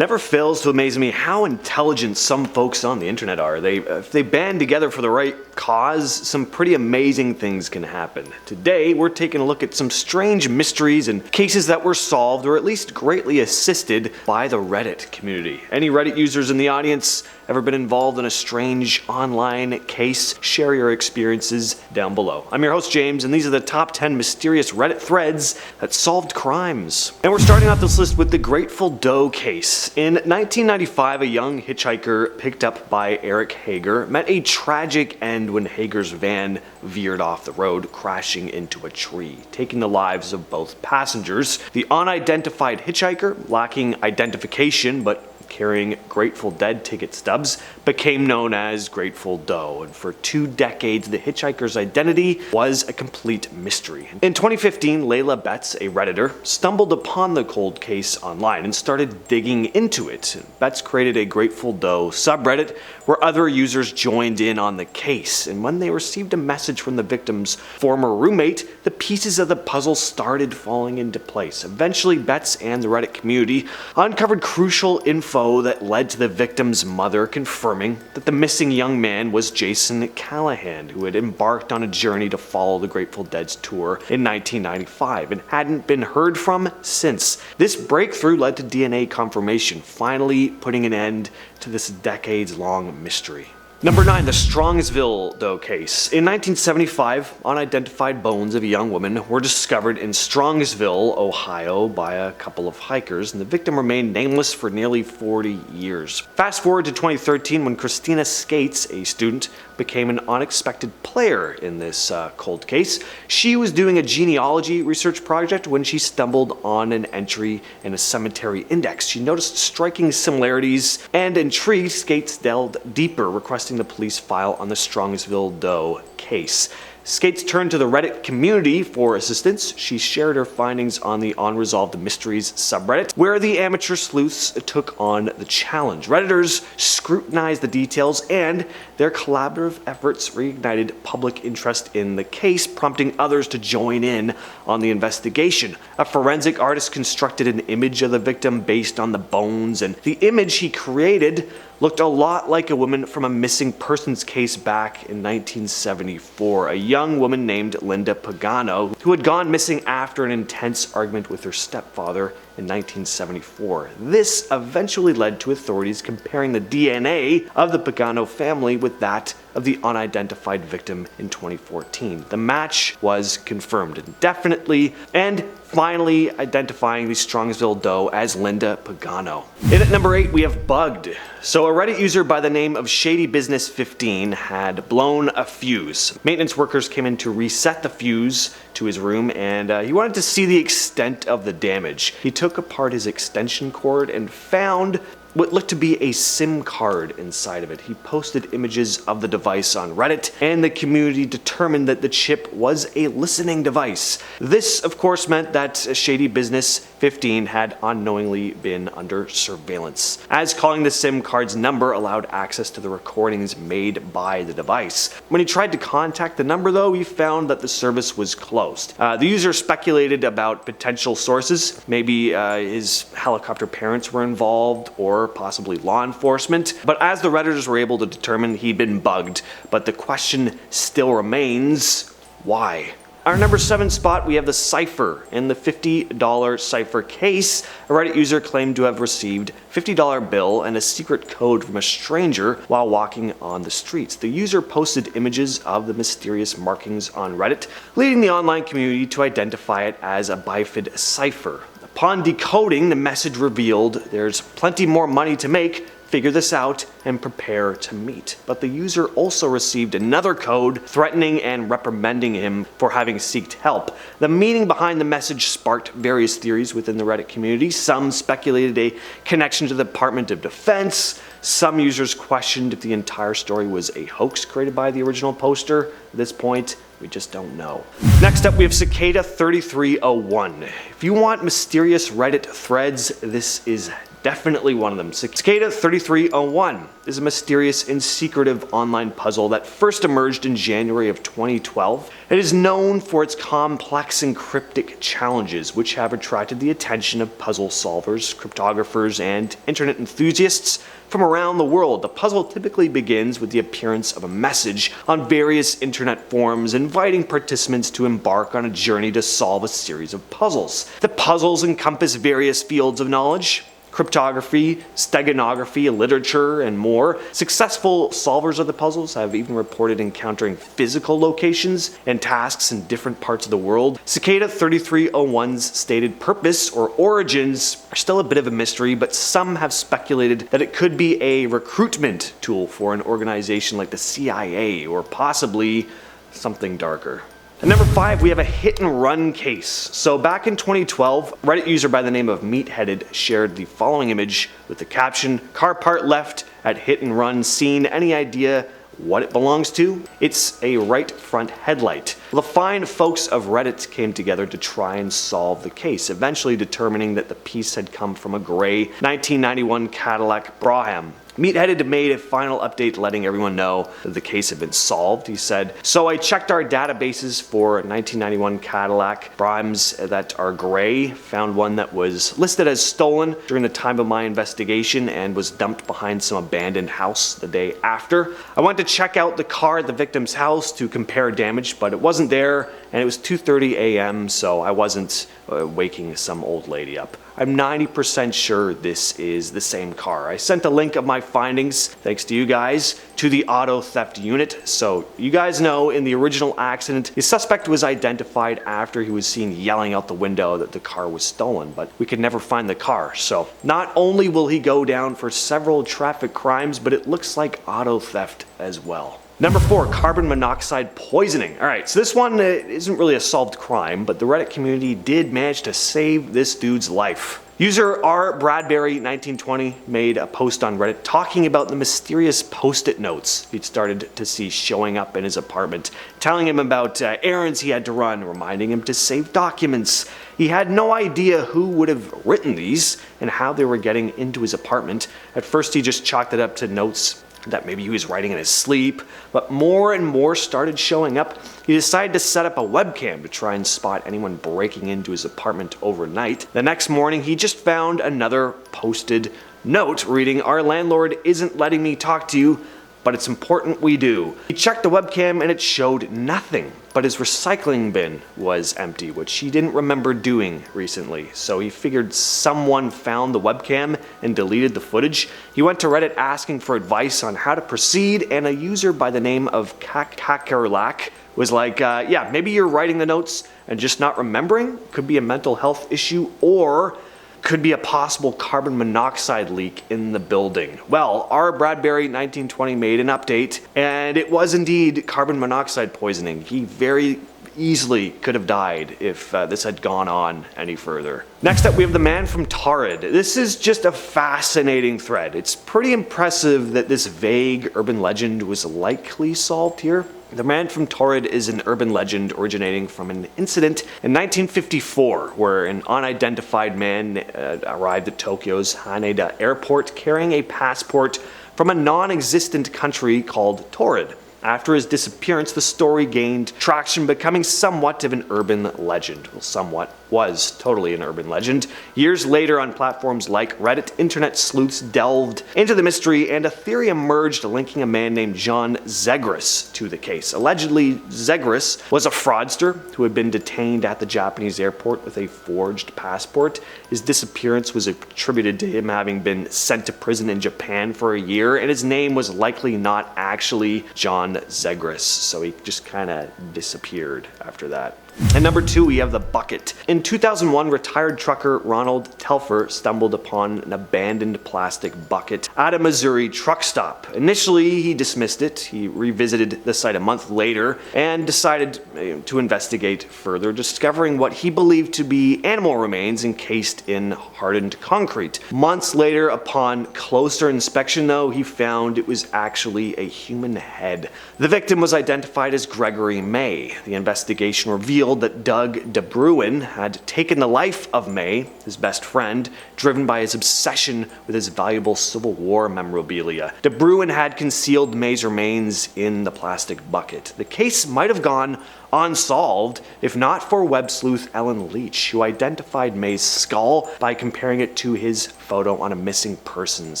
Never fails to amaze me how intelligent some folks on the internet are. If they band together for the right cause, some pretty amazing things can happen. Today, we're taking a look at some strange mysteries and cases that were solved or at least greatly assisted by the Reddit community. Any Reddit users in the audience ever been involved in a strange online case? Share your experiences down below. I'm your host James, and these are the top 10 mysterious Reddit threads that solved crimes. And we're starting off this list with the Grateful Doe case. In 1995, a young hitchhiker picked up by Eric Hager met a tragic end when Hager's van veered off the road, crashing into a tree, taking the lives of both passengers. The unidentified hitchhiker, lacking identification but carrying Grateful Dead ticket stubs, became known as Grateful Doe, and for 2 decades the hitchhiker's identity was a complete mystery. In 2015, Layla Betts, a Redditor, stumbled upon the cold case online and started digging into it. Betts created a Grateful Doe subreddit where other users joined in on the case, and when they received a message from the victim's former roommate, the pieces of the puzzle started falling into place. Eventually, Betts and the Reddit community uncovered crucial info that led to the victim's mother confirming that the missing young man was Jason Callahan, who had embarked on a journey to follow the Grateful Dead's tour in 1995 and hadn't been heard from since. This breakthrough led to DNA confirmation, finally putting an end to this decades-long mystery. Number 9, the Strongsville Doe case. In 1975, unidentified bones of a young woman were discovered in Strongsville, Ohio by a couple of hikers, and the victim remained nameless for nearly 40 years. Fast forward to 2013 when Christina Skates, a student, became an unexpected player in this cold case. She was doing a genealogy research project when she stumbled on an entry in a cemetery index. She noticed striking similarities, and intrigued, Skates delved deeper, requesting the police file on the Strongsville Doe case. Skates turned to the Reddit community for assistance. She shared her findings on the Unresolved Mysteries subreddit, where the amateur sleuths took on the challenge. Redditors scrutinized the details, and their collaborative efforts reignited public interest in the case, prompting others to join in on the investigation. A forensic artist constructed an image of the victim based on the bones, and the image he created looked a lot like a woman from a missing persons case back in 1974, a young woman named Linda Pagano, who had gone missing after an intense argument with her stepfather in 1974. This eventually led to authorities comparing the DNA of the Pagano family with that of the unidentified victim in 2014. The match was confirmed indefinitely, and finally identifying the Strongsville Doe as Linda Pagano. In at number 8, we have Bugged. So a Reddit user by the name of ShadyBusiness15 had blown a fuse. Maintenance workers came in to reset the fuse to his room, and he wanted to see the extent of the damage. He took apart his extension cord and found what looked to be a SIM card inside of it. He posted images of the device on Reddit, and the community determined that the chip was a listening device. This, of course, meant that ShadyBusiness15 had unknowingly been under surveillance, as calling the SIM card's number allowed access to the recordings made by the device. When he tried to contact the number, though, he found that the service was closed. The user speculated about potential sources. Maybe his helicopter parents were involved, or possibly law enforcement. But as the Redditors were able to determine, he'd been bugged. But the question still remains, why? Our number 7 spot, we have the Cipher. In the $50 Cipher case, a Reddit user claimed to have received a $50 bill and a secret code from a stranger while walking on the streets. The user posted images of the mysterious markings on Reddit, leading the online community to identify it as a bifid cipher. Upon decoding, the message revealed there's plenty more money to make, figure this out, and prepare to meet. But the user also received another code threatening and reprimanding him for having sought help. The meaning behind the message sparked various theories within the Reddit community. Some speculated a connection to the Department of Defense. Some users questioned if the entire story was a hoax created by the original poster. At this point, we just don't know. Next up, we have Cicada 3301. If you want mysterious Reddit threads, this is definitely one of them. Cicada 3301 is a mysterious and secretive online puzzle that first emerged in January of 2012. It is known for its complex and cryptic challenges, which have attracted the attention of puzzle solvers, cryptographers, and internet enthusiasts from around the world. The puzzle typically begins with the appearance of a message on various internet forums inviting participants to embark on a journey to solve a series of puzzles. The puzzles encompass various fields of knowledge: cryptography, steganography, literature, and more. Successful solvers of the puzzles have even reported encountering physical locations and tasks in different parts of the world. Cicada 3301's stated purpose or origins are still a bit of a mystery, but some have speculated that it could be a recruitment tool for an organization like the CIA, or possibly something darker. At number 5, we have a hit and run case. So back in 2012, Reddit user by the name of Meatheaded shared the following image with the caption, "Car part left at hit and run scene. Any idea what it belongs to?" It's a right front headlight. The fine folks of Reddit came together to try and solve the case, eventually determining that the piece had come from a gray 1991 Cadillac Brabham. Meatheaded made a final update letting everyone know that the case had been solved. He said, "So I checked our databases for 1991 Cadillac Brabhams that are gray, found one that was listed as stolen during the time of my investigation and was dumped behind some abandoned house the day after. I went to check out the car at the victim's house to compare damage, but it wasn't there, and it was 2:30 a.m., so I wasn't waking some old lady up. I'm 90% sure this is the same car. I sent a link of my findings, thanks to you guys, to the auto theft unit. So you guys know in the original accident, the suspect was identified after he was seen yelling out the window that the car was stolen, but we could never find the car. So not only will he go down for several traffic crimes, but it looks like auto theft as well." Number 4, carbon monoxide poisoning. Alright, so this one isn't really a solved crime, but the Reddit community did manage to save this dude's life. User R. Bradbury 1920 made a post on Reddit talking about the mysterious post-it notes he'd started to see showing up in his apartment, telling him about errands he had to run, reminding him to save documents. He had no idea who would have written these and how they were getting into his apartment. At first he just chalked it up to notes that maybe he was writing in his sleep, but more and more started showing up. He decided to set up a webcam to try and spot anyone breaking into his apartment overnight. The next morning, he just found another posted note reading, "Our landlord isn't letting me talk to you, but it's important we do." He checked the webcam and it showed nothing, but his recycling bin was empty, which he didn't remember doing recently. So he figured someone found the webcam and deleted the footage. He went to Reddit asking for advice on how to proceed, and a user by the name of Kakarlak was like, yeah, maybe you're writing the notes and just not remembering. Could be a mental health issue, or could be a possible carbon monoxide leak in the building. Well, R. Bradbury 1920 made an update, and it was indeed carbon monoxide poisoning. He very easily could have died if this had gone on any further. Next up, we have the Man From Taured. This is just a fascinating thread. It's pretty impressive that this vague urban legend was likely solved here. The Man From Taured is an urban legend originating from an incident in 1954 where an unidentified man arrived at Tokyo's Haneda airport carrying a passport from a non-existent country called Taured. After his disappearance, the story gained traction, becoming somewhat of an urban legend. Well, somewhat was totally an urban legend. Years later, on platforms like Reddit, internet sleuths delved into the mystery, and a theory emerged linking a man named John Zegras to the case. Allegedly, Zegras was a fraudster who had been detained at the Japanese airport with a forged passport. His disappearance was attributed to him having been sent to prison in Japan for a year, and his name was likely not actually John Zegras, so he just kind of disappeared after that. And number 2, we have the bucket. In 2001, retired trucker Ronald Telfer stumbled upon an abandoned plastic bucket at a Missouri truck stop. Initially, he dismissed it. He revisited the site a month later and decided to investigate further, discovering what he believed to be animal remains encased in hardened concrete. Months later, upon closer inspection though, he found it was actually a human head. The victim was identified as Gregory May. The investigation revealed revealed that Doug De Bruin had taken the life of May, his best friend, driven by his obsession with his valuable Civil War memorabilia. De Bruin had concealed May's remains in the plastic bucket. The case might have gone unsolved if not for web sleuth Ellen Leach, who identified May's skull by comparing it to his photo on a missing persons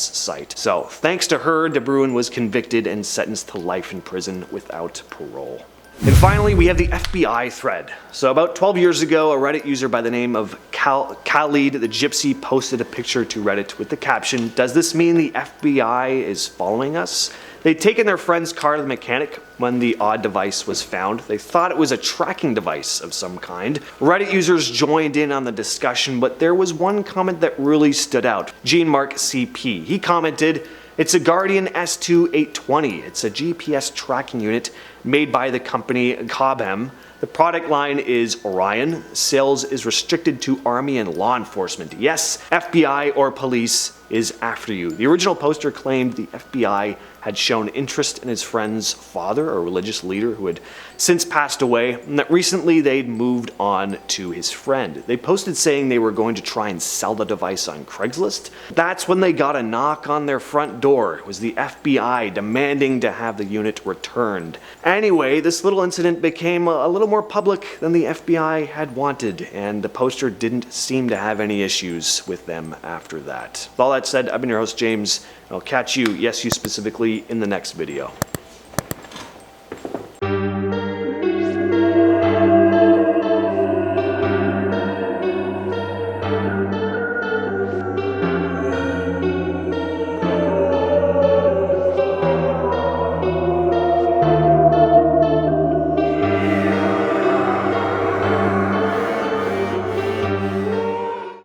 site. So, thanks to her, De Bruin was convicted and sentenced to life in prison without parole. And finally, we have the FBI thread. So about 12 years ago, a Reddit user by the name of Khalid the Gypsy posted a picture to Reddit with the caption, "Does this mean the FBI is following us?" They'd taken their friend's car to the mechanic when the odd device was found. They thought it was a tracking device of some kind. Reddit users joined in on the discussion, but there was one comment that really stood out. Jean-Marc CP. He commented, "It's a Guardian S2 820. It's a GPS tracking unit made by the company Cobham. The product line is Orion. Sales is restricted to Army and law enforcement. Yes, FBI or police is after you." The original poster claimed the FBI had shown interest in his friend's father, a religious leader who had since passed away, and that recently they'd moved on to his friend. They posted saying they were going to try and sell the device on Craigslist. That's when they got a knock on their front door. It was the FBI demanding to have the unit returned. Anyway, this little incident became a little more public than the FBI had wanted, and the poster didn't seem to have any issues with them after that. With all that said, I've been your host, James, and I'll catch you, yes you specifically, in the next video.